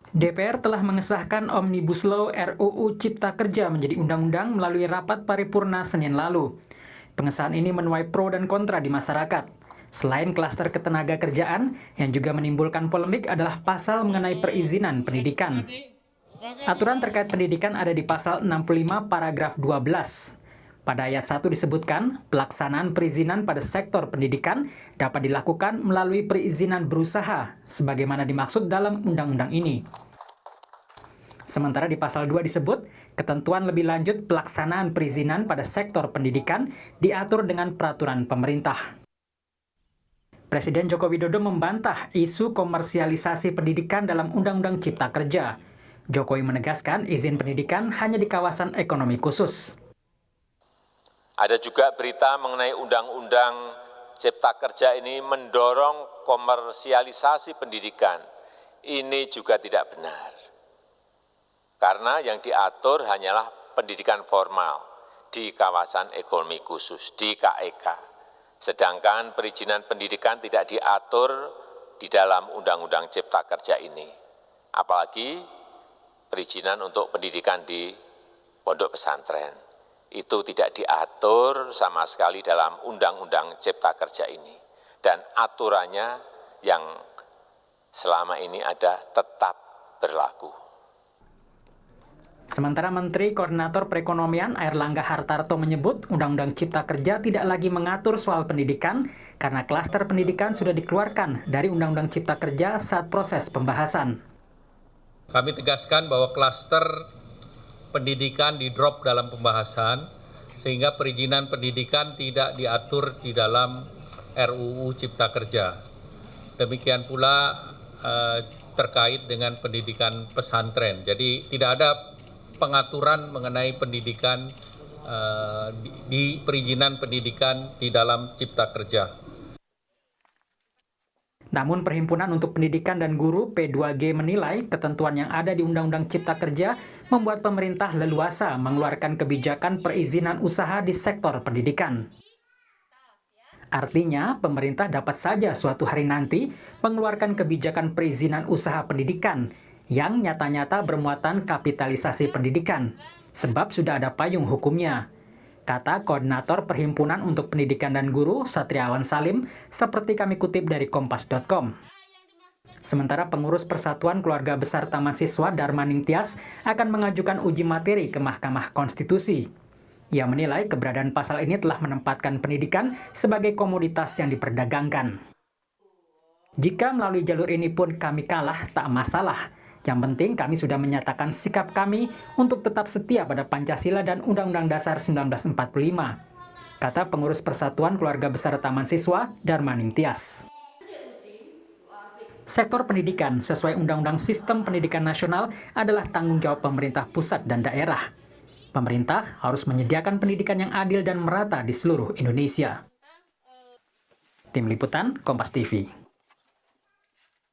DPR telah mengesahkan Omnibus Law RUU Cipta Kerja menjadi undang-undang melalui rapat paripurna Senin lalu. Pengesahan ini menuai pro dan kontra di masyarakat. Selain klaster ketenaga kerjaan, yang juga menimbulkan polemik adalah pasal mengenai perizinan pendidikan. Aturan terkait pendidikan ada di pasal 65 paragraf 12. Pada ayat 1 disebutkan, pelaksanaan perizinan pada sektor pendidikan dapat dilakukan melalui perizinan berusaha, sebagaimana dimaksud dalam undang-undang ini. Sementara di pasal 2 disebut, ketentuan lebih lanjut pelaksanaan perizinan pada sektor pendidikan diatur dengan peraturan pemerintah. Presiden Joko Widodo membantah isu komersialisasi pendidikan dalam Undang-Undang Cipta Kerja. Jokowi menegaskan izin pendidikan hanya di kawasan ekonomi khusus. Ada juga berita mengenai Undang-Undang Cipta Kerja ini mendorong komersialisasi pendidikan. Ini juga tidak benar. Karena yang diatur hanyalah pendidikan formal di kawasan ekonomi khusus, di KEK. Sedangkan perizinan pendidikan tidak diatur di dalam Undang-Undang Cipta Kerja ini. Apalagi perizinan untuk pendidikan di pondok pesantren. Itu tidak diatur sama sekali dalam Undang-Undang Cipta Kerja ini. Dan aturannya yang selama ini ada tetap berlaku. Sementara Menteri Koordinator Perekonomian Airlangga Hartarto menyebut Undang-Undang Cipta Kerja tidak lagi mengatur soal pendidikan karena klaster pendidikan sudah dikeluarkan dari Undang-Undang Cipta Kerja saat proses pembahasan. Kami tegaskan bahwa klaster pendidikan di-drop dalam pembahasan, sehingga perizinan pendidikan tidak diatur di dalam RUU Cipta Kerja. Demikian pula terkait dengan pendidikan pesantren. Jadi tidak ada pengaturan mengenai pendidikan di perizinan pendidikan di dalam Cipta Kerja. Namun Perhimpunan untuk Pendidikan dan Guru P2G menilai ketentuan yang ada di Undang-Undang Cipta Kerja membuat pemerintah leluasa mengeluarkan kebijakan perizinan usaha di sektor pendidikan. Artinya, pemerintah dapat saja suatu hari nanti mengeluarkan kebijakan perizinan usaha pendidikan yang nyata-nyata bermuatan kapitalisasi pendidikan, sebab sudah ada payung hukumnya. Kata Koordinator Perhimpunan untuk Pendidikan dan Guru, Satriawan Salim, seperti kami kutip dari Kompas.com. Sementara pengurus Persatuan Keluarga Besar Taman Siswa Darmaning Tias akan mengajukan uji materi ke Mahkamah Konstitusi. Ia menilai keberadaan pasal ini telah menempatkan pendidikan sebagai komoditas yang diperdagangkan. Jika melalui jalur ini pun kami kalah, tak masalah. Yang penting kami sudah menyatakan sikap kami untuk tetap setia pada Pancasila dan Undang-Undang Dasar 1945, kata pengurus Persatuan Keluarga Besar Taman Siswa Darmaning Tias. Sektor pendidikan sesuai Undang-Undang Sistem Pendidikan Nasional adalah tanggung jawab pemerintah pusat dan daerah. Pemerintah harus menyediakan pendidikan yang adil dan merata di seluruh Indonesia. Tim Liputan, Kompas TV.